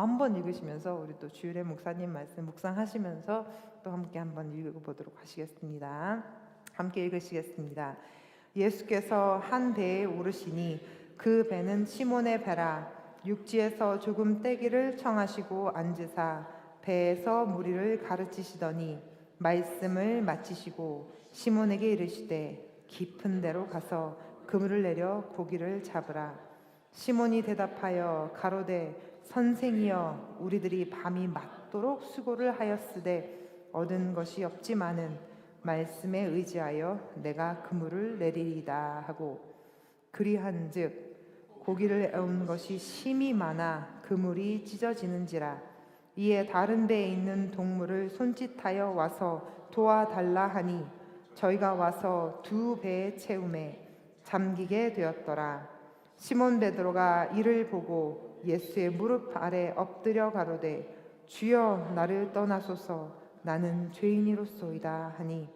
한번 읽으시면서 우리 또 주일의 목사님 말씀 묵상하시면서 또 함께 한번 읽어보도록 하시겠습니다. 함께 읽으시겠습니다. 예수께서 한 배에 오르시니 그 배는 시몬의 배라. 육지에서 조금 떼기를 청하시고 앉으사 배에서 무리를 가르치시더니 말씀을 마치시고 시몬에게 이르시되 깊은 데로 가서 그물을 내려 고기를 잡으라. 시몬이 대답하여 가로되 선생이여 우리들이 밤이 맞도록 수고를 하였으되 얻은 것이 없지만은 말씀에 의지하여 내가 그물을 내리리이다 하고 그리한즉 고기를 애운 것이 심히 많아 그물이 찢어지는지라. 이에 다른 배에 있는 동물을 손짓하여 와서 도와달라 하니 저희가 와서 두 배의 채움에 잠기게 되었더라. 시몬 베드로가 이를 보고 예수의 무릎 아래 엎드려 가로되 주여 나를 떠나소서 나는 죄인이로소이다 하니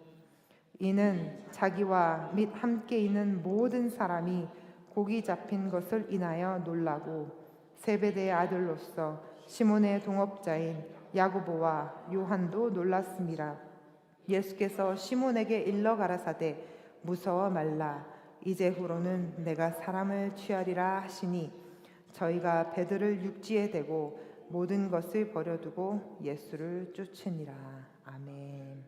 이는 자기와 및 함께 있는 모든 사람이 고기 잡힌 것을 인하여 놀라고 세베대의 아들로서 시몬의 동업자인 야고보와 요한도 놀랐습니다. 예수께서 시몬에게 일러 가라사대 무서워 말라 이제후로는 내가 사람을 취하리라 하시니 저희가 배들을 육지에 대고 모든 것을 버려두고 예수를 쫓으니라. 아멘.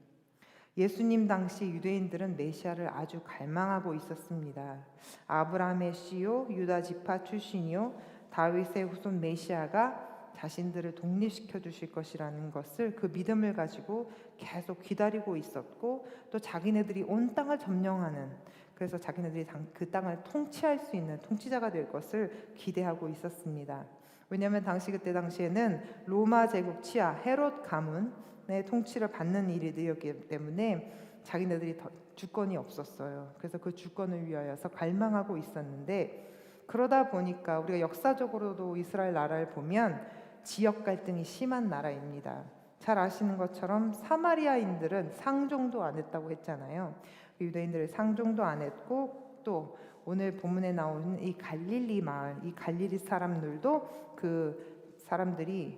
예수님 당시 유대인들은 메시아를 아주 갈망하고 있었습니다. 아브라함의 씨요 유다 지파 출신이요 다윗의 후손 메시아가 자신들을 독립시켜 주실 것이라는 것을 그 믿음을 가지고 계속 기다리고 있었고 또 자기네들이 온 땅을 점령하는 그래서 자기네들이 그 땅을 통치할 수 있는 통치자가 될 것을 기대하고 있었습니다. 왜냐하면 그때 당시에는 로마 제국 치하 헤롯 가문의 통치를 받는 일이었기 때문에 자기네들이 주권이 없었어요. 그래서 그 주권을 위하여서 갈망하고 있었는데 그러다 보니까 우리가 역사적으로도 이스라엘 나라를 보면 지역 갈등이 심한 나라입니다. 잘 아시는 것처럼 사마리아인들은 상종도 안 했다고 했잖아요. 유대인들을 상종도 안 했고 또 오늘 본문에 나오는 이 갈릴리 마을, 이 갈릴리 사람들도 그 사람들이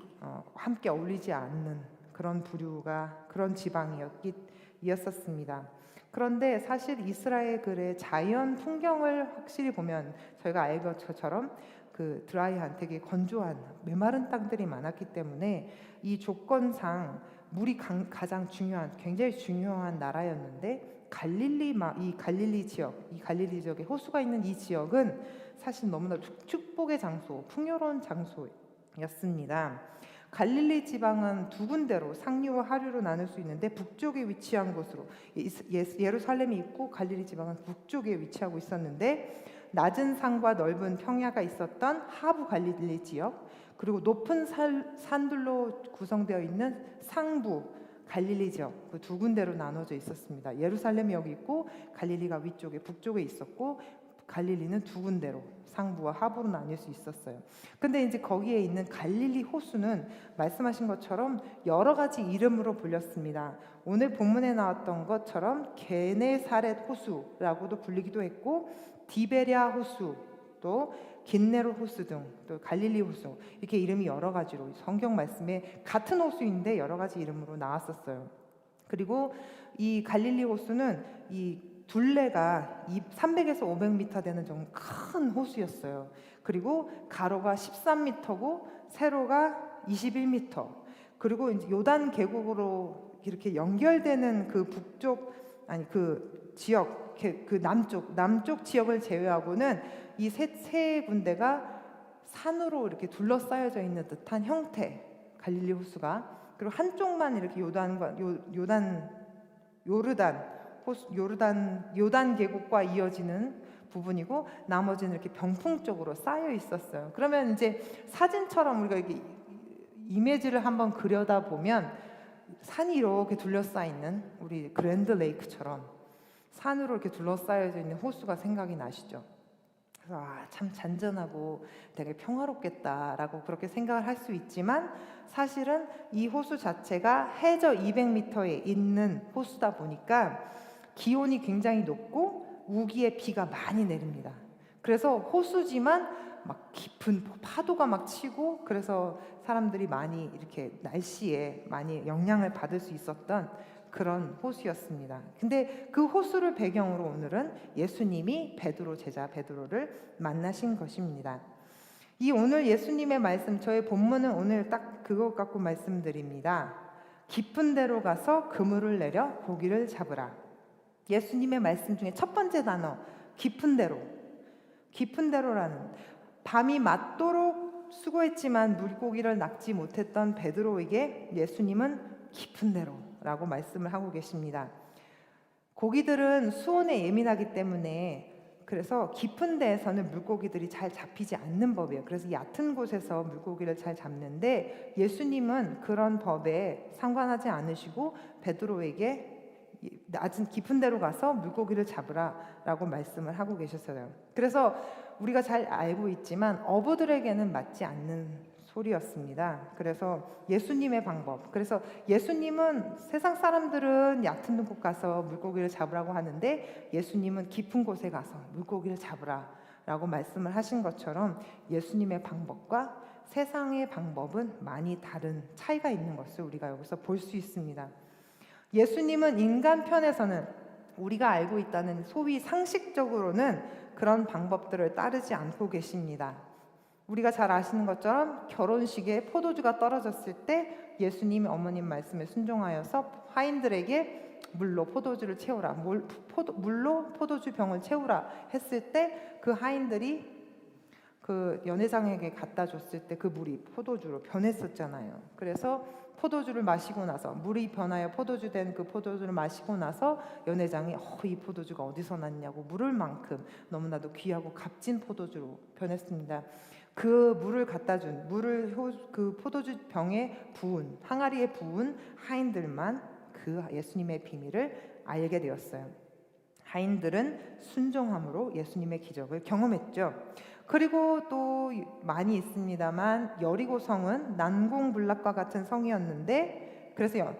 함께 어울리지 않는 그런 부류가 그런 지방이었습니다. 그런데 사실 이스라엘의 자연 풍경을 확실히 보면 저희가 알 것처럼 그 드라이한 되게 건조한 메마른 땅들이 많았기 때문에 이 조건상 물이 가장 중요한 굉장히 중요한 나라였는데 이 갈릴리 지역의 호수가 있는 이 지역은 사실 너무나 축복의 장소, 풍요로운 장소였습니다. 갈릴리 지방은 두 군데로 상류와 하류로 나눌 수 있는데 북쪽에 위치한 곳으로 예루살렘이 있고 갈릴리 지방은 북쪽에 위치하고 있었는데 낮은 산과 넓은 평야가 있었던 하부 갈릴리 지역 그리고 높은 산들로 구성되어 있는 상부 갈릴리 지역 그 두 군데로 나눠져 있었습니다. 예루살렘이 여기 있고 갈릴리가 위쪽에 북쪽에 있었고 갈릴리는 두 군데로 상부와 하부로 나뉠 수 있었어요. 근데 이제 거기에 있는 갈릴리 호수는 말씀하신 것처럼 여러 가지 이름으로 불렸습니다. 오늘 본문에 나왔던 것처럼 게네사렛 호수라고도 불리기도 했고 디베랴 호수 또 긴네로 호수 등 또 갈릴리 호수 이렇게 이름이 여러 가지로 성경 말씀에 같은 호수인데 여러 가지 이름으로 나왔었어요. 그리고 이 갈릴리 호수는 이 둘레가 300에서 500m 되는 좀 큰 호수였어요. 그리고 가로가 13m고 세로가 21m. 그리고 이제 요단 계곡으로 이렇게 연결되는 그 그 지역 그 남쪽 지역을 제외하고는 이 세 군데가 산으로 이렇게 둘러싸여져 있는 듯한 형태 갈릴리 호수가 그리고 한쪽만 이렇게 요단 계곡과 이어지는 부분이고 나머지는 이렇게 병풍 쪽으로 쌓여 있었어요. 그러면 이제 사진처럼 우리가 이렇게 이미지를 한번 그려다 보면 산이 이렇게 둘러싸여 있는 우리 그랜드 레이크처럼 산으로 이렇게 둘러싸여져 있는 호수가 생각이 나시죠? 그래서 참 잔잔하고 되게 평화롭겠다라고 그렇게 생각을 할 수 있지만 사실은 이 호수 자체가 해저 200m에 있는 호수다 보니까 기온이 굉장히 높고 우기에 비가 많이 내립니다. 그래서 호수지만 막 깊은 파도가 막 치고, 그래서 사람들이 많이 이렇게 날씨에 많이 영향을 받을 수 있었던 그런 호수였습니다. 근데 그 호수를 배경으로 오늘은 예수님이 제자 베드로를 만나신 것입니다. 이 오늘 예수님의 말씀, 저의 본문은 오늘 딱 그것 갖고 말씀드립니다. 깊은 데로 가서 그물을 내려 고기를 잡으라. 예수님의 말씀 중에 첫 번째 단어, 깊은 데로. 깊은 데로라는, 밤이 맞도록 수고했지만 물고기를 낚지 못했던 베드로에게 예수님은 깊은 데로라고 말씀을 하고 계십니다. 고기들은 수온에 예민하기 때문에, 그래서 깊은 데에서는 물고기들이 잘 잡히지 않는 법이에요. 그래서 얕은 곳에서 물고기를 잘 잡는데, 예수님은 그런 법에 상관하지 않으시고 베드로에게 낮은 깊은 데로 가서 물고기를 잡으라라고 말씀을 하고 계셨어요. 그래서 우리가 잘 알고 있지만 어부들에게는 맞지 않는 소리였습니다. 그래서 예수님의 방법, 그래서 예수님은 세상 사람들은 얕은 곳 가서 물고기를 잡으라고 하는데, 예수님은 깊은 곳에 가서 물고기를 잡으라라고 말씀을 하신 것처럼 예수님의 방법과 세상의 방법은 많이 다른 차이가 있는 것을 우리가 여기서 볼 수 있습니다. 예수님은 인간 편에서는 우리가 알고 있다는 소위 상식적으로는 그런 방법들을 따르지 않고 계십니다. 우리가 잘 아시는 것처럼 결혼식에 포도주가 떨어졌을 때 예수님이 어머님 말씀에 순종하여서 하인들에게 물로 포도주를 채우라, 물로 포도주 병을 채우라 했을 때 그 하인들이 그 연회장에게 갖다 줬을 때 그 물이 포도주로 변했었잖아요. 그래서 포도주를 마시고 나서, 물이 변하여 포도주 된 그 포도주를 마시고 나서 연회장이 이 포도주가 어디서 났냐고 물을 만큼 너무나도 귀하고 값진 포도주로 변했습니다. 그 물을 갖다 준, 그 포도주 병에 부은, 항아리에 부은 하인들만 그 예수님의 비밀을 알게 되었어요. 하인들은 순종함으로 예수님의 기적을 경험했죠. 그리고 또 많이 있습니다만 여리고성은 난공불락과 같은 성이었는데, 그래서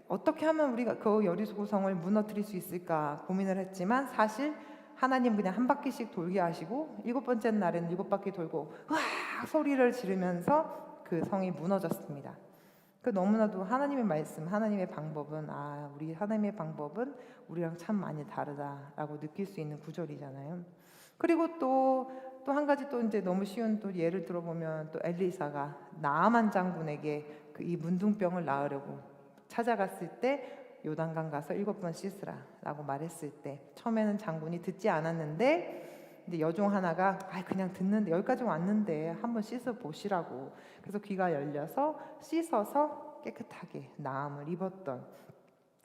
어떻게 하면 우리가 그 여리고성을 무너뜨릴 수 있을까 고민을 했지만, 사실 하나님 그냥 한 바퀴씩 돌게 하시고 7번째 날에는 7바퀴 돌고 으악 소리를 지르면서 그 성이 무너졌습니다. 그 너무나도 하나님의 말씀, 하나님의 방법은 우리 하나님의 방법은 우리랑 참 많이 다르다라고 느낄 수 있는 구절이잖아요. 그리고 또 한 가지 또 이제 너무 쉬운 또 예를 들어보면, 또 엘리사가 나아만 장군에게 이 문둥병을 나으려고 찾아갔을 때 요단강 가서 7번 씻으라라고 말했을 때, 처음에는 장군이 듣지 않았는데 이제 여종 하나가 그냥 듣는데, 여기까지 왔는데 한번 씻어 보시라고, 그래서 귀가 열려서 씻어서 깨끗하게 나음을 입었던,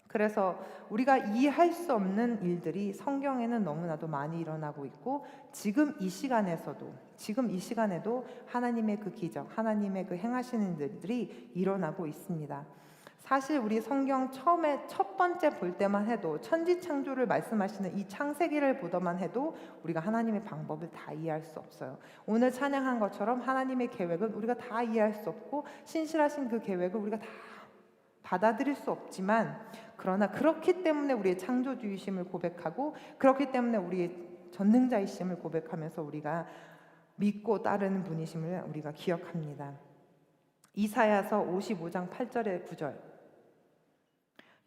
그래서 우리가 이해할 수 없는 일들이 성경에는 너무나도 많이 일어나고 있고, 지금 이 시간에도 하나님의 그 기적, 하나님의 그 행하시는 일들이 일어나고 있습니다. 사실 우리 성경 처음에 첫 번째 볼 때만 해도, 천지창조를 말씀하시는 이 창세기를 보더만 해도 우리가 하나님의 방법을 다 이해할 수 없어요. 오늘 찬양한 것처럼 하나님의 계획은 우리가 다 이해할 수 없고, 신실하신 그 계획을 우리가 다 받아들일 수 없지만, 그러나 그렇기 때문에 우리의 창조주이심을 고백하고, 그렇기 때문에 우리의 전능자이심을 고백하면서 우리가 믿고 따르는 분이심을 우리가 기억합니다. 이사야서 55장 8절의 9절,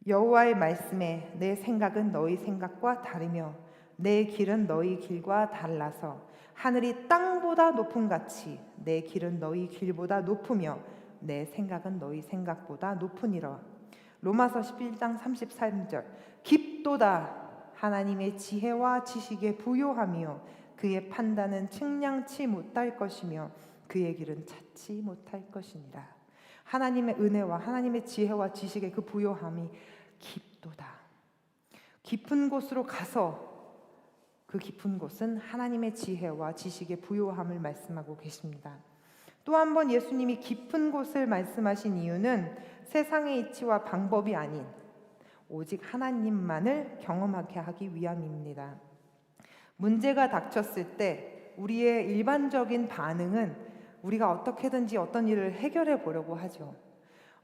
여호와의 말씀에 내 생각은 너희 생각과 다르며 내 길은 너희 길과 달라서 하늘이 땅보다 높음같이 내 길은 너희 길보다 높으며 내 생각은 너희 생각보다 높으니라. 로마서 11장 33절, 깊도다 하나님의 지혜와 지식에 부요하며 그의 판단은 측량치 못할 것이며 그의 길은 찾지 못할 것이니라. 하나님의 은혜와 하나님의 지혜와 지식의 그 부요함이 깊도다. 깊은 곳으로 가서, 그 깊은 곳은 하나님의 지혜와 지식의 부요함을 말씀하고 계십니다. 또 한 번 예수님이 깊은 곳을 말씀하신 이유는 세상의 이치와 방법이 아닌 오직 하나님만을 경험하게 하기 위함입니다. 문제가 닥쳤을 때 우리의 일반적인 반응은 우리가 어떻게든지 어떤 일을 해결해 보려고 하죠.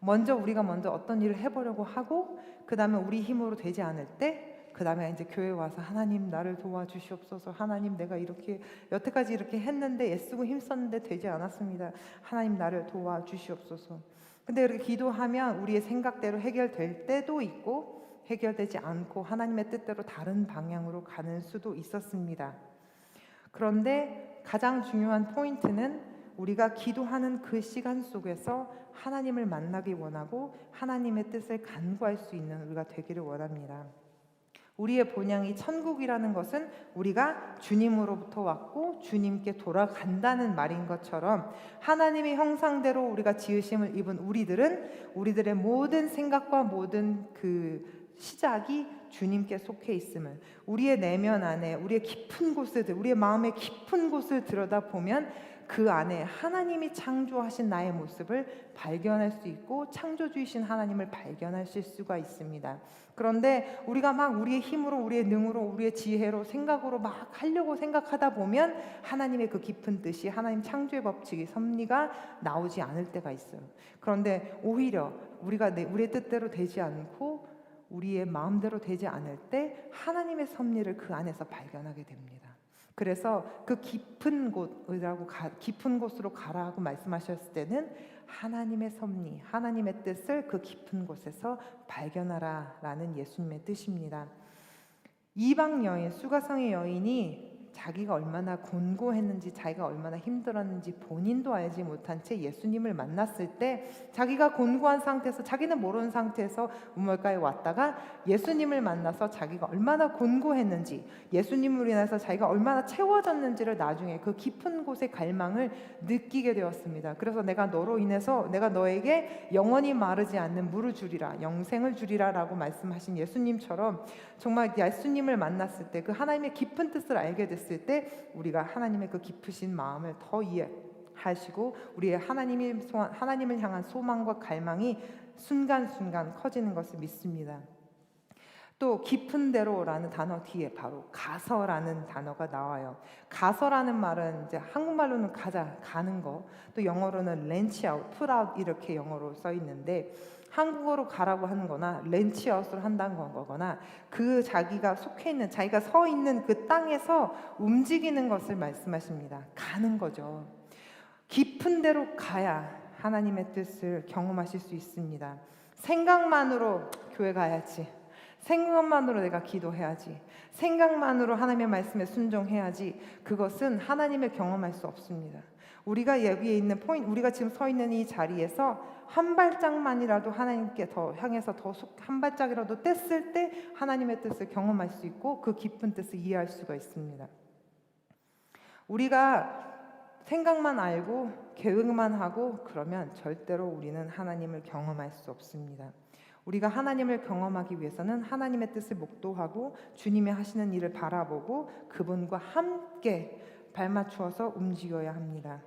우리가 먼저 어떤 일을 해보려고 하고, 그 다음에 우리 힘으로 되지 않을 때 그 다음에 이제 교회 와서 하나님 나를 도와주시옵소서. 하나님 내가 이렇게 여태까지 이렇게 했는데 애쓰고 힘썼는데 되지 않았습니다. 하나님 나를 도와주시옵소서. 근데 이렇게 기도하면 우리의 생각대로 해결될 때도 있고 해결되지 않고 하나님의 뜻대로 다른 방향으로 가는 수도 있었습니다. 그런데 가장 중요한 포인트는 우리가 기도하는 그 시간 속에서 하나님을 만나기 원하고 하나님의 뜻을 간구할 수 있는 우리가 되기를 원합니다. 우리의 본향이 천국이라는 것은 우리가 주님으로부터 왔고 주님께 돌아간다는 말인 것처럼 하나님의 형상대로 우리가 지으심을 입은 우리들은 우리들의 모든 생각과 모든 그 시작이 주님께 속해 있음을, 우리의 내면 안에 우리의 깊은 곳을, 우리의 마음의 깊은 곳을 들여다보면 그 안에 하나님이 창조하신 나의 모습을 발견할 수 있고 창조주이신 하나님을 발견하실 수가 있습니다. 그런데 우리가 막 우리의 힘으로, 우리의 능으로, 우리의 지혜로, 생각으로 막 하려고 생각하다 보면 하나님의 그 깊은 뜻이, 하나님 창조의 법칙이, 섭리가 나오지 않을 때가 있어요. 그런데 오히려 우리가 우리의 뜻대로 되지 않고 우리의 마음대로 되지 않을 때 하나님의 섭리를 그 안에서 발견하게 됩니다. 그래서 그 깊은 곳으로 가라고 말씀하셨을 때는 하나님의 섭리, 하나님의 뜻을 그 깊은 곳에서 발견하라라는 예수님의 뜻입니다. 이방 여인, 수가성의 여인이 자기가 얼마나 곤고했는지, 자기가 얼마나 힘들었는지 본인도 알지 못한 채 예수님을 만났을 때 자기가 곤고한 상태에서, 자기는 모르는 상태에서 우물가에 왔다가 예수님을 만나서 자기가 얼마나 곤고했는지, 예수님으로 인해서 자기가 얼마나 채워졌는지를 나중에 그 깊은 곳의 갈망을 느끼게 되었습니다. 그래서 내가 너로 인해서 내가 너에게 영원히 마르지 않는 물을 주리라, 영생을 주리라 라고 말씀하신 예수님처럼 정말 예수님을 만났을 때 그 하나님의 깊은 뜻을 알게 됐을 때 우리가 하나님의 그 깊으신 마음을 더 이해하시고 우리의 하나님을 향한 소망과 갈망이 순간순간 커지는 것을 믿습니다. 또 깊은 데로라는 단어 뒤에 바로 가서라는 단어가 나와요. 가서라는 말은 이제 한국말로는 가는 거, 또 영어로는 렌치 아웃, put out 이렇게 영어로 써 있는데 한국어로 가라고 하는 거나 렌치 아웃을 한다는 거거나 그 자기가 속해 있는, 자기가 서 있는 그 땅에서 움직이는 것을 말씀하십니다. 가는 거죠. 깊은 데로 가야 하나님의 뜻을 경험하실 수 있습니다. 생각만으로 교회 가야지, 생각만으로 내가 기도해야지, 생각만으로 하나님의 말씀에 순종해야지, 그것은 하나님을 경험할 수 없습니다. 우리가 여기에 있는 우리가 지금 서 있는 이 자리에서 한 발짝만이라도 하나님께 더 향해서 더 한 발짝이라도 뗐을 때 하나님의 뜻을 경험할 수 있고 그 깊은 뜻을 이해할 수가 있습니다. 우리가 생각만 알고 계획만 하고 그러면 절대로 우리는 하나님을 경험할 수 없습니다. 우리가 하나님을 경험하기 위해서는 하나님의 뜻을 목도하고 주님이 하시는 일을 바라보고 그분과 함께 발맞추어서 움직여야 합니다.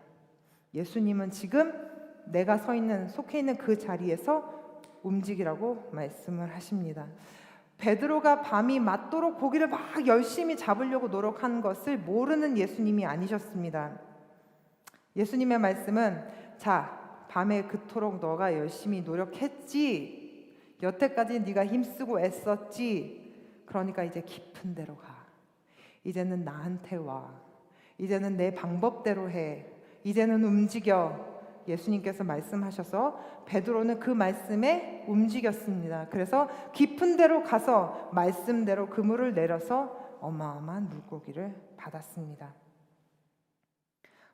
예수님은 지금 내가 속해 있는 그 자리에서 움직이라고 말씀을 하십니다. 베드로가 밤이 맞도록 고기를 막 열심히 잡으려고 노력한 것을 모르는 예수님이 아니셨습니다. 예수님의 말씀은 자, 밤에 그토록 너가 열심히 노력했지, 여태까지 네가 힘쓰고 애썼지, 그러니까 이제 깊은 데로 가. 이제는 나한테 와. 이제는 내 방법대로 해. 이제는 움직여. 예수님께서 말씀하셔서 베드로는 그 말씀에 움직였습니다. 그래서 깊은 데로 가서 말씀대로 그물을 내려서 어마어마한 물고기를 받았습니다.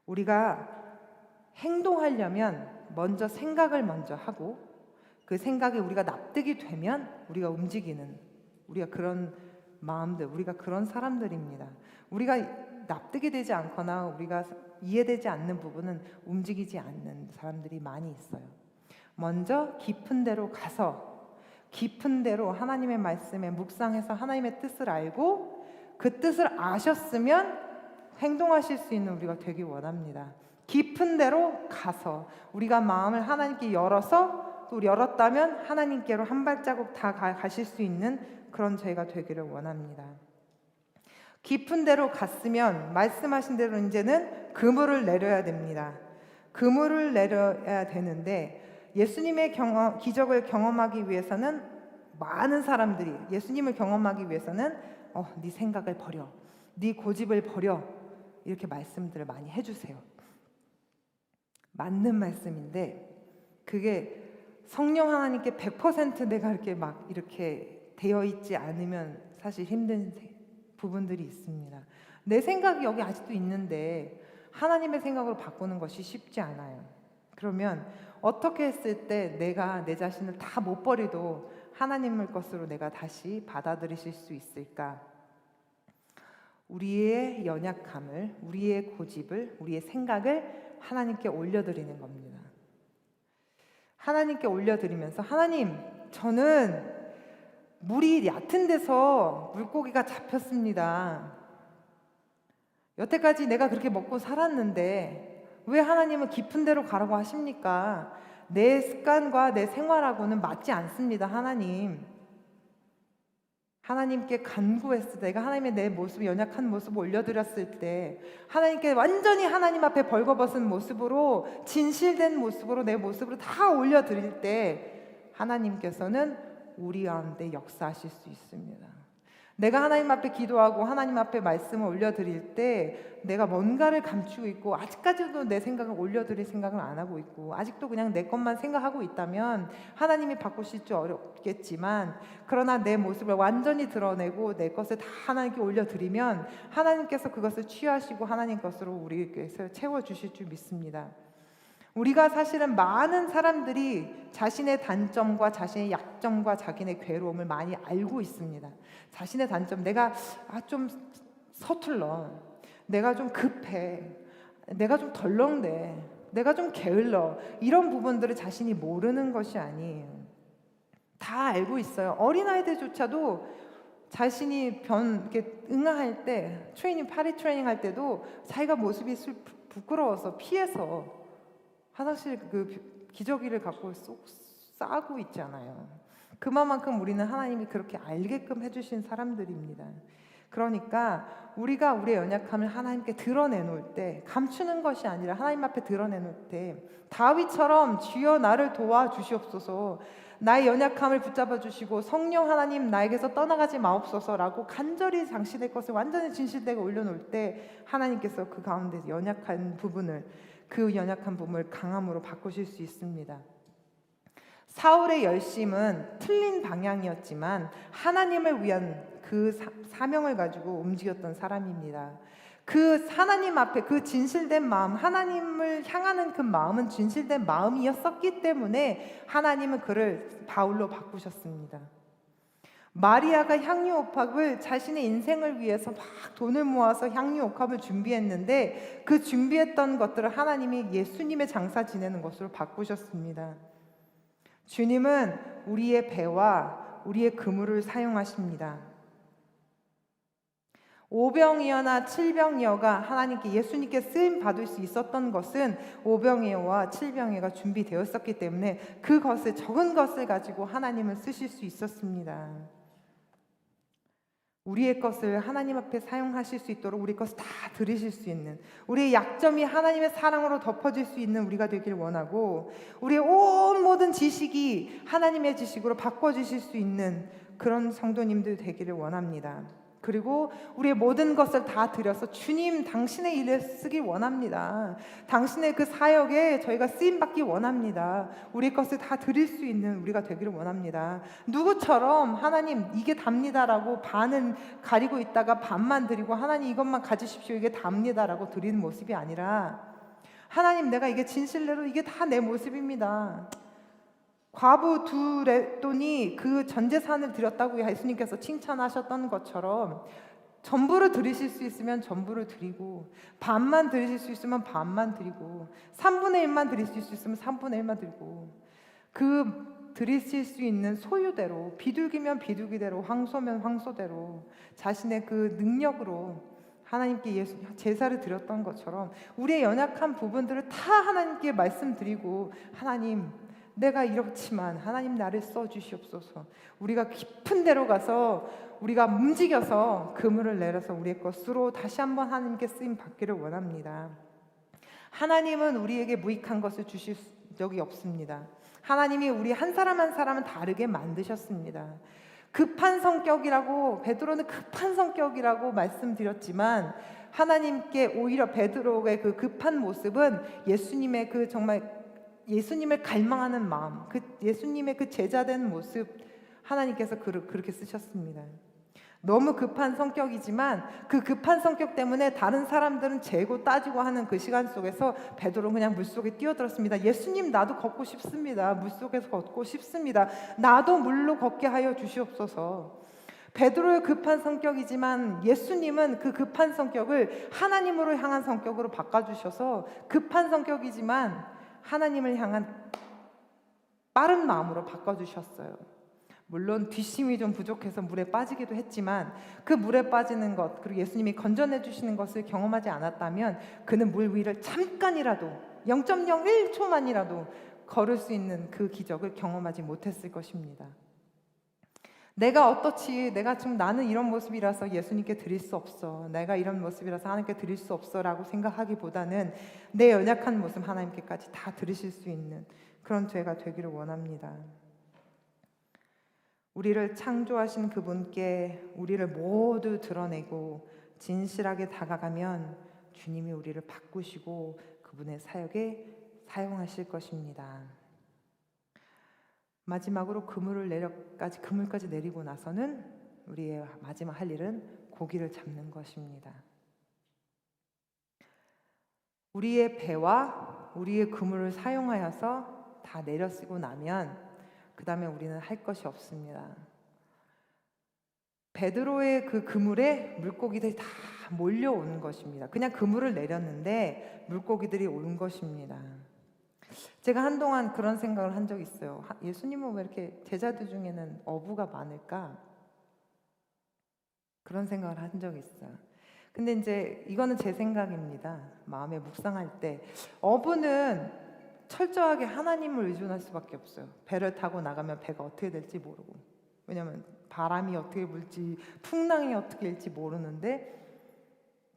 우리가 행동하려면 먼저 생각을 먼저 하고 그 생각에 우리가 납득이 되면 우리가 움직이는, 우리가 그런 마음들, 우리가 그런 사람들입니다. 우리가 납득이 되지 않거나 우리가 이해되지 않는 부분은 움직이지 않는 사람들이 많이 있어요. 먼저 깊은 데로 가서 깊은 데로 하나님의 말씀에 묵상해서 하나님의 뜻을 알고 그 뜻을 아셨으면 행동하실 수 있는 우리가 되기 원합니다. 깊은 데로 가서 우리가 마음을 하나님께 열어서 또 열었다면 하나님께로 한 발자국 다 가실 수 있는 그런 저희가 되기를 원합니다. 깊은 데로 갔으면 말씀하신 대로 이제는 그물을 내려야 됩니다. 그물을 내려야 되는데 예수님의 기적을 경험하기 위해서는 많은 사람들이 예수님을 경험하기 위해서는 네 생각을 버려, 네 고집을 버려, 이렇게 말씀들을 많이 해주세요. 맞는 말씀인데 그게 성령 하나님께 100% 내가 이렇게 막 이렇게 되어 있지 않으면 사실 힘든 부분들이 있습니다. 내 생각이 여기 아직도 있는데 하나님의 생각으로 바꾸는 것이 쉽지 않아요. 그러면 어떻게 했을 때 내가 내 자신을 다 못 버리도 하나님의 것으로 내가 다시 받아들이실 수 있을까? 우리의 연약함을, 우리의 고집을, 우리의 생각을 하나님께 올려드리는 겁니다. 하나님께 올려드리면서 하나님, 저는 물이 얕은 데서 물고기가 잡혔습니다. 여태까지 내가 그렇게 먹고 살았는데 왜 하나님은 깊은 데로 가라고 하십니까? 내 습관과 내 생활하고는 맞지 않습니다. 하나님께 간구했을 때, 내가 하나님의 내 모습, 연약한 모습을 올려드렸을 때 하나님께 완전히 하나님 앞에 벌거벗은 모습으로, 진실된 모습으로, 내 모습으로 다 올려드릴 때 하나님께서는 우리 가운데 역사하실 수 있습니다. 내가 하나님 앞에 기도하고 하나님 앞에 말씀을 올려드릴 때 내가 뭔가를 감추고 있고 아직까지도 내 생각을 올려드릴 생각을 안 하고 있고 아직도 그냥 내 것만 생각하고 있다면 하나님이 바꾸실 줄 어렵겠지만, 그러나 내 모습을 완전히 드러내고 내 것을 다 하나님께 올려드리면 하나님께서 그것을 취하시고 하나님 것으로 우리에게서 채워주실 줄 믿습니다. 우리가 사실은 많은 사람들이 자신의 단점과 자신의 약점과 자기의 괴로움을 많이 알고 있습니다. 자신의 단점, 내가 좀 서툴러, 내가 좀 급해, 내가 좀 덜렁대, 내가 좀 게을러, 이런 부분들을 자신이 모르는 것이 아니에요. 다 알고 있어요. 어린아이들조차도 자신이 이렇게 응아할 때, 파리 트레이닝 할 때도 자기가 모습이 부끄러워서 피해서 화장실 기저귀를 갖고 쏙 싸고 있잖아요. 그만큼 우리는 하나님이 그렇게 알게끔 해주신 사람들입니다. 그러니까 우리가 우리의 연약함을 하나님께 드러내놓을 때, 감추는 것이 아니라 하나님 앞에 드러내놓을 때 다윗처럼 주여 나를 도와주시옵소서, 나의 연약함을 붙잡아 주시고 성령 하나님 나에게서 떠나가지 마옵소서라고 간절히 당신의 것을 완전히 진실되게 올려놓을 때 하나님께서 그 가운데 연약한 부분을, 그 연약한 부분을 강함으로 바꾸실 수 있습니다. 사울의 열심은 틀린 방향이었지만 하나님을 위한 그 사명을 가지고 움직였던 사람입니다. 그 하나님 앞에 그 진실된 마음, 하나님을 향하는 그 마음은 진실된 마음이었었기 때문에 하나님은 그를 바울로 바꾸셨습니다. 마리아가 향유옥합을 자신의 인생을 위해서 막 돈을 모아서 향유옥합을 준비했는데 그 준비했던 것들을 하나님이 예수님의 장사 지내는 것으로 바꾸셨습니다. 주님은 우리의 배와 우리의 그물을 사용하십니다. 오병이어나 칠병이어가 하나님께, 예수님께 쓰임 받을 수 있었던 것은 오병이어와 칠병이어가 준비되었었기 때문에 그것을, 적은 것을 가지고 하나님은 쓰실 수 있었습니다. 우리의 것을 하나님 앞에 사용하실 수 있도록 우리 것을 다 드리실 수 있는, 우리의 약점이 하나님의 사랑으로 덮어질 수 있는 우리가 되길 원하고, 우리의 온 모든 지식이 하나님의 지식으로 바꿔주실 수 있는 그런 성도님들 되기를 원합니다. 그리고 우리의 모든 것을 다 드려서 주님 당신의 일에 쓰길 원합니다. 당신의 그 사역에 저희가 쓰임받기 원합니다. 우리 것을 다 드릴 수 있는 우리가 되기를 원합니다. 누구처럼 하나님 이게 답니다라고 반은 가리고 있다가 반만 드리고 하나님 이것만 가지십시오 이게 답니다라고 드리는 모습이 아니라, 하나님 내가 이게 진실대로 이게 다 내 모습입니다. 과부 두 렛돈이 그 전 재산을 드렸다고 예수님께서 칭찬하셨던 것처럼 전부를 드리실 수 있으면 전부를 드리고, 반만 드리실 수 있으면 반만 드리고, 3분의 1만 드릴 수 있으면 3분의 1만 드리고, 그 드리실 수 있는 소유대로, 비둘기면 비둘기대로, 황소면 황소대로 자신의 그 능력으로 하나님께 제사를 드렸던 것처럼 우리의 연약한 부분들을 다 하나님께 말씀드리고, 하나님 내가 이렇지만 하나님 나를 써주시옵소서, 우리가 깊은 데로 가서 우리가 움직여서 그물을 내려서 우리의 것으로 다시 한번 하나님께 쓰임 받기를 원합니다. 하나님은 우리에게 무익한 것을 주실 적이 없습니다. 하나님이 우리 한 사람 한 사람은 다르게 만드셨습니다. 급한 성격이라고, 베드로는 급한 성격이라고 말씀드렸지만 하나님께 오히려 베드로의 그 급한 모습은 예수님의 그 정말 예수님을 갈망하는 마음, 그 예수님의 그 제자된 모습, 하나님께서 그렇게 쓰셨습니다. 너무 급한 성격이지만 그 급한 성격 때문에 다른 사람들은 재고 따지고 하는 그 시간 속에서 베드로는 그냥 물속에 뛰어들었습니다. 예수님, 나도 걷고 싶습니다. 물속에서 걷고 싶습니다. 나도 물로 걷게 하여 주시옵소서. 베드로의 급한 성격이지만 예수님은 그 급한 성격을 하나님으로 향한 성격으로 바꿔주셔서 급한 성격이지만 하나님을 향한 빠른 마음으로 바꿔주셨어요. 물론 뒷심이 좀 부족해서 물에 빠지기도 했지만 그 물에 빠지는 것, 그리고 예수님이 건져내 주시는 것을 경험하지 않았다면 그는 물 위를 잠깐이라도 0.01초만이라도 걸을 수 있는 그 기적을 경험하지 못했을 것입니다. 내가 어떻지? 내가 지금 나는 이런 모습이라서 예수님께 드릴 수 없어. 내가 이런 모습이라서 하나님께 드릴 수 없어라고 생각하기보다는 내 연약한 모습 하나님께까지 다 드리실 수 있는 그런 죄가 되기를 원합니다. 우리를 창조하신 그분께 우리를 모두 드러내고 진실하게 다가가면 주님이 우리를 바꾸시고 그분의 사역에 사용하실 것입니다. 마지막으로 그물까지 내리고 나서는 우리의 마지막 할 일은 고기를 잡는 것입니다. 우리의 배와 우리의 그물을 사용하여서 다 내려쓰고 나면 그 다음에 우리는 할 것이 없습니다. 베드로의 그 그물에 물고기들이 다 몰려오는 것입니다. 그냥 그물을 내렸는데 물고기들이 온 것입니다. 제가 한동안 그런 생각을 한 적이 있어요. 예수님은 왜 이렇게 제자들 중에는 어부가 많을까? 그런 생각을 한 적이 있어요. 근데 이제 이거는 제 생각입니다. 마음에 묵상할 때 어부는 철저하게 하나님을 의존할 수밖에 없어요. 배를 타고 나가면 배가 어떻게 될지 모르고, 왜냐하면 바람이 어떻게 불지 풍랑이 어떻게 일지 모르는데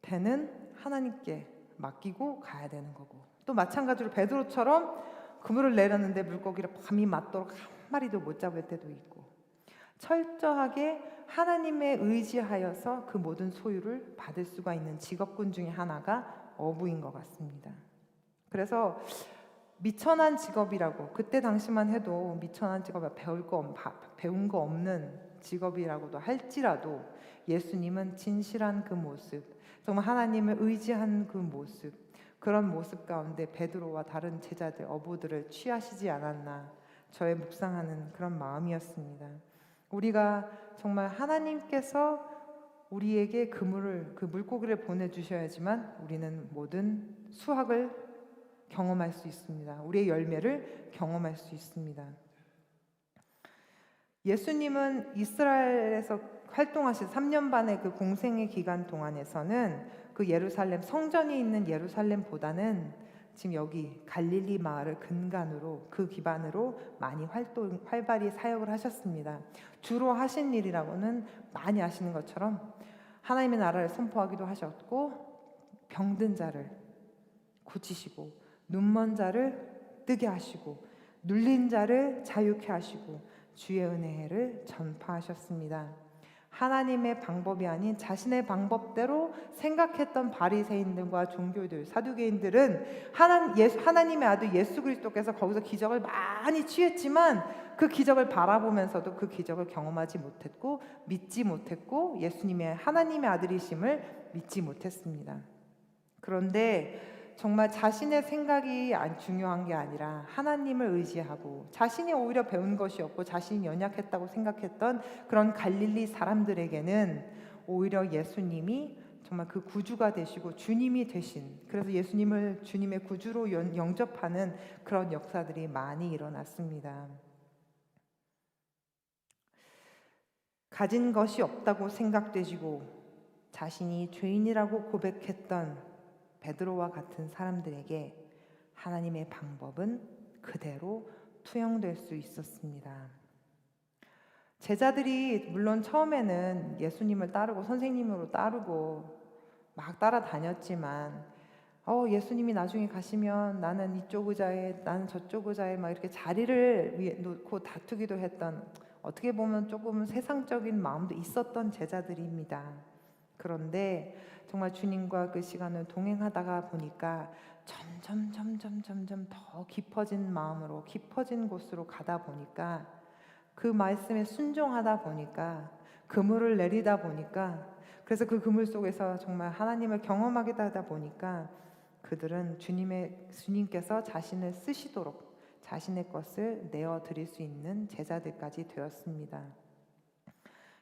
배는 하나님께 맡기고 가야 되는 거고, 또 마찬가지로 베드로처럼 그물을 내렸는데 물고기를 밤이 맞도록 한 마리도 못 잡을 때도 있고, 철저하게 하나님에 의지하여서 그 모든 소유를 받을 수가 있는 직업군 중에 하나가 어부인 것 같습니다. 그래서 미천한 직업이라고, 그때 당시만 해도 미천한 직업이 배운 거 없는 직업이라고도 할지라도 예수님은 진실한 그 모습, 정말 하나님을 의지한 그 모습, 그런 모습 가운데 베드로와 다른 제자들, 어부들을 취하시지 않았나, 저의 묵상하는 그런 마음이었습니다. 우리가 정말 하나님께서 우리에게 그 물고기를 보내주셔야지만 우리는 모든 수확을 경험할 수 있습니다. 우리의 열매를 경험할 수 있습니다. 예수님은 이스라엘에서 활동하신 3년 반의 그 공생의 기간 동안에서는 그 예루살렘, 성전이 있는 예루살렘보다는 지금 여기 갈릴리 마을을 근간으로, 그 기반으로 많이 활발히 사역을 하셨습니다. 주로 하신 일이라고는 많이 아시는 것처럼 하나님의 나라를 선포하기도 하셨고, 병든 자를 고치시고, 눈먼 자를 뜨게 하시고, 눌린 자를 자유케 하시고, 주의 은혜를 전파하셨습니다. 하나님의 방법이 아닌 자신의 방법대로 생각했던 바리새인들과 종교들, 사두개인들은 하나님의 아들 예수 그리스도께서 거기서 기적을 많이 취했지만 그 기적을 바라보면서도 그 기적을 경험하지 못했고 믿지 못했고 예수님의 하나님의 아들이심을 믿지 못했습니다. 그런데 정말 자신의 생각이 중요한 게 아니라 하나님을 의지하고 자신이 오히려 배운 것이 없고 자신이 연약했다고 생각했던 그런 갈릴리 사람들에게는 오히려 예수님이 정말 그 구주가 되시고 주님이 되신, 그래서 예수님을 주님의 구주로 영접하는 그런 역사들이 많이 일어났습니다. 가진 것이 없다고 생각되시고 자신이 죄인이라고 고백했던 베드로와 같은 사람들에게 하나님의 방법은 그대로 투영될 수 있었습니다. 제자들이 물론 처음에는 예수님을 따르고 선생님으로 따르고 막 따라다녔지만 예수님이 나중에 가시면 나는 이쪽 의자에 나는 저쪽 의자에 막 이렇게 자리를 위해 놓고 다투기도 했던, 어떻게 보면 조금 세상적인 마음도 있었던 제자들입니다. 그런데 정말 주님과 그 시간을 동행하다가 보니까 점점 더 깊어진 마음으로 깊어진 곳으로 가다 보니까, 그 말씀에 순종하다 보니까, 그물을 내리다 보니까, 그래서 그 그물 속에서 정말 하나님을 경험하게 되다 보니까 그들은 주님께서 자신을 쓰시도록 자신의 것을 내어 드릴 수 있는 제자들까지 되었습니다.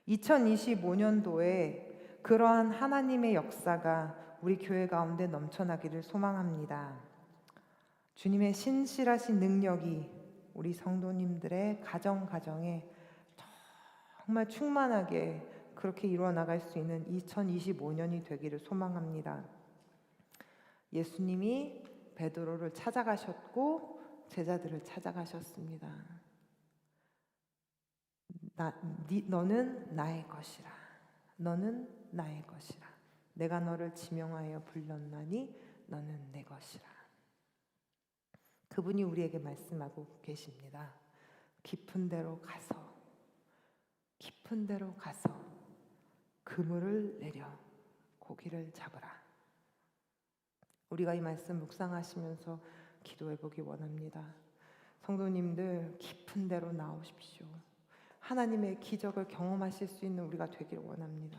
2025년도에 그러한 하나님의 역사가 우리 교회 가운데 넘쳐나기를 소망합니다. 주님의 신실하신 능력이 우리 성도님들의 가정에 정말 충만하게 그렇게 이루어 나갈 수 있는 2025년이 되기를 소망합니다. 예수님이 베드로를 찾아가셨고 제자들을 찾아가셨습니다. 너는 나의 것이라. 너는 나의 것이라. 내가 너를 지명하여 불렀나니 너는 내 것이라. 그분이 우리에게 말씀하고 계십니다. 깊은 데로 가서 그물을 내려 고기를 잡으라. 우리가 이 말씀 묵상하시면서 기도해 보기 원합니다. 성도님들, 깊은 데로 나오십시오. 하나님의 기적을 경험하실 수 있는 우리가 되기를 원합니다.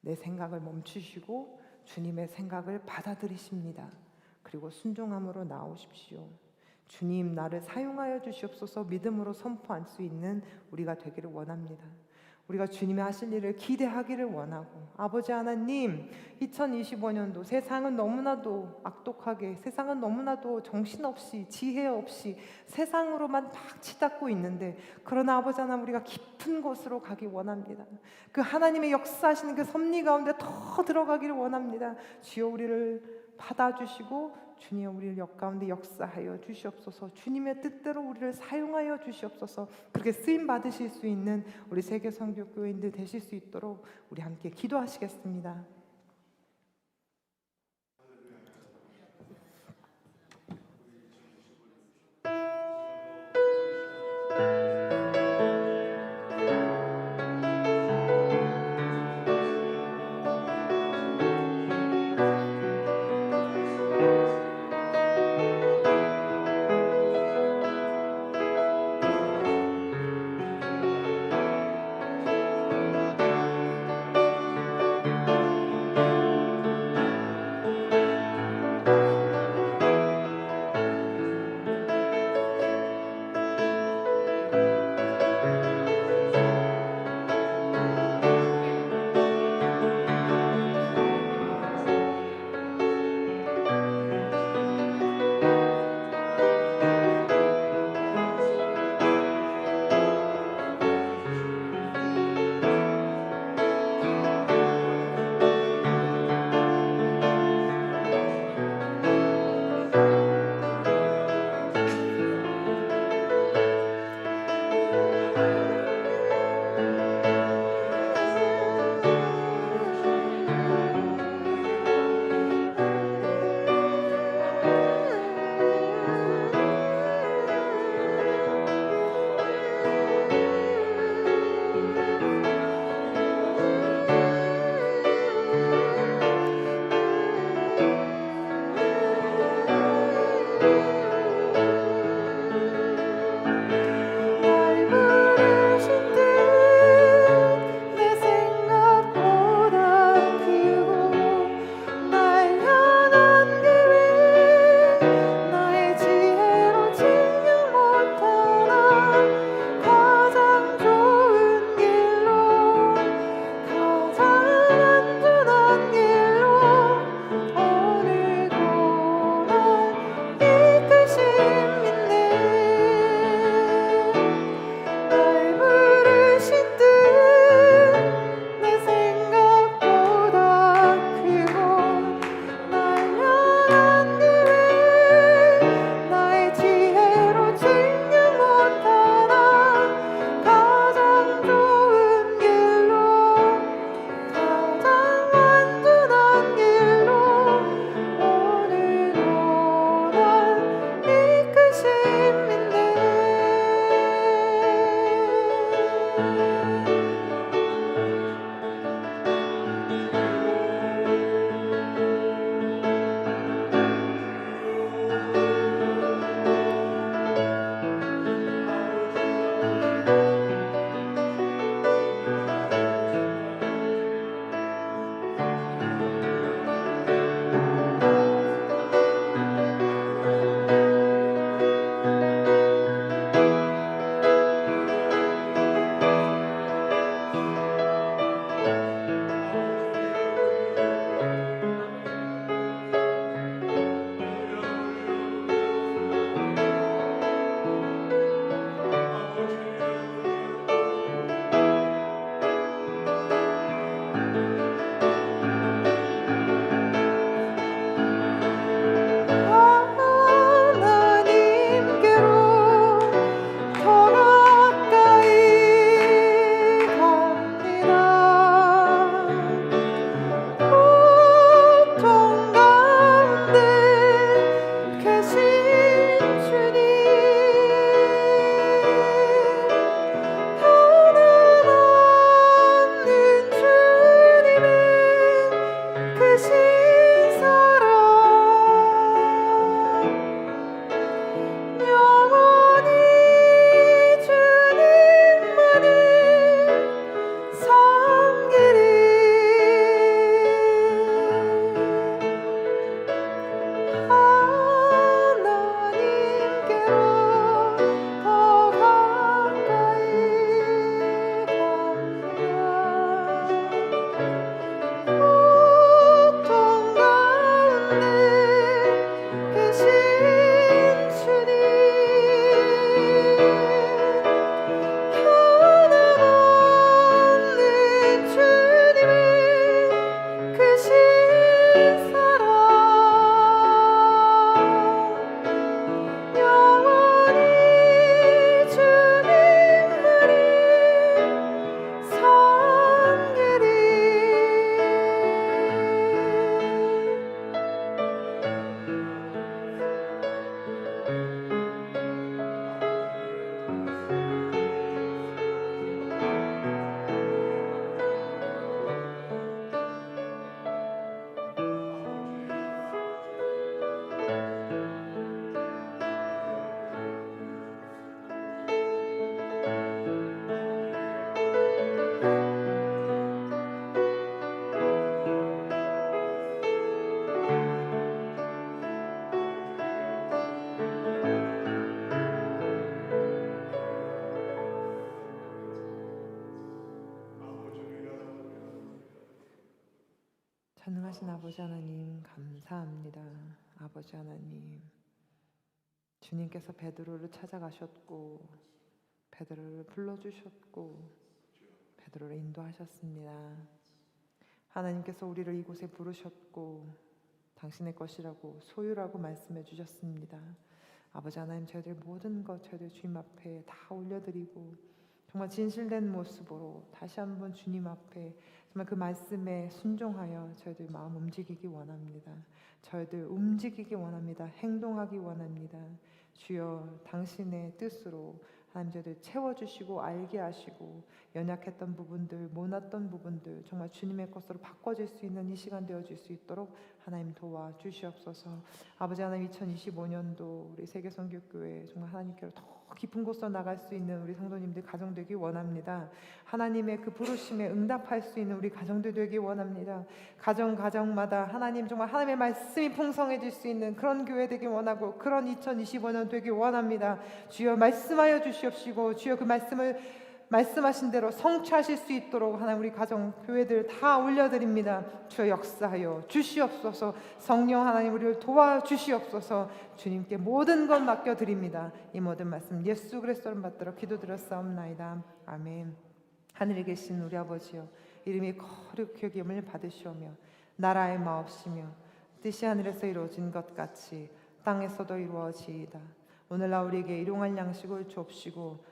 내 생각을 멈추시고 주님의 생각을 받아들이십니다. 그리고 순종함으로 나오십시오. 주님, 나를 사용하여 주시옵소서 믿음으로 선포할 수 있는 우리가 되기를 원합니다. 우리가 주님의 하실 일을 기대하기를 원하고, 아버지 하나님, 2025년도 세상은 너무나도 악독하게, 세상은 너무나도 정신없이, 지혜 없이 세상으로만 막 치닫고 있는데, 그러나 아버지 하나님, 우리가 깊은 곳으로 가기 원합니다. 그 하나님의 역사하시는 그 섭리 가운데 더 들어가기를 원합니다. 주여, 우리를 받아주시고 주님, 우리를 가운데 역사하여 주시옵소서. 주님의 뜻대로 우리를 사용하여 주시옵소서. 그렇게 쓰임 받으실 수 있는 우리 세계 선교교인들 되실 수 있도록 우리 함께 기도하시겠습니다. 사랑하신 아버지 하나님 감사합니다. 아버지 하나님, 주님께서 베드로를 찾아가셨고 베드로를 불러주셨고 베드로를 인도하셨습니다. 하나님께서 우리를 이곳에 부르셨고 당신의 것이라고 소유라고 말씀해 주셨습니다. 아버지 하나님, 저희들 모든 것 저희들 주님 앞에 다 올려드리고 정말 진실된 모습으로 다시 한번 주님 앞에 정말 그 말씀에 순종하여 저희들 마음 움직이기 원합니다. 저희들 움직이기 원합니다. 행동하기 원합니다. 주여, 당신의 뜻으로 하나님 저희들 채워주시고 알게 하시고 연약했던 부분들, 모났던 부분들 정말 주님의 것으로 바꿔질 수 있는 이 시간 되어질 수 있도록 하나님 도와주시옵소서. 아버지 하나님, 2025년도 우리 세계선교교회 정말 하나님께로 더 깊은 곳으로 나갈 수 있는 우리 성도님들 가정 되기 원합니다. 하나님의 그 부르심에 응답할 수 있는 우리 가정들 되기 원합니다. 가정마다 하나님 정말 하나님의 말씀이 풍성해질 수 있는 그런 교회 되기 원하고 그런 2025년 되기 원합니다. 주여 말씀하여 주시옵시고 주여 그 말씀하신 대로 성취하실 수 있도록 하나님 우리 가정 교회들 다 올려드립니다. 주여 역사하여 주시옵소서. 성령 하나님 우리를 도와주시옵소서. 주님께 모든 것 맡겨드립니다. 이 모든 말씀 예수 그리스도를 받들어 기도드렸사옵나이다. 아멘. 하늘에 계신 우리 아버지여, 이름이 거룩히 여김을 받으시오며 나라의 마옵시며 뜻이 하늘에서 이루어진 것 같이 땅에서도 이루어지이다. 오늘날 우리에게 일용할 양식을 주옵시고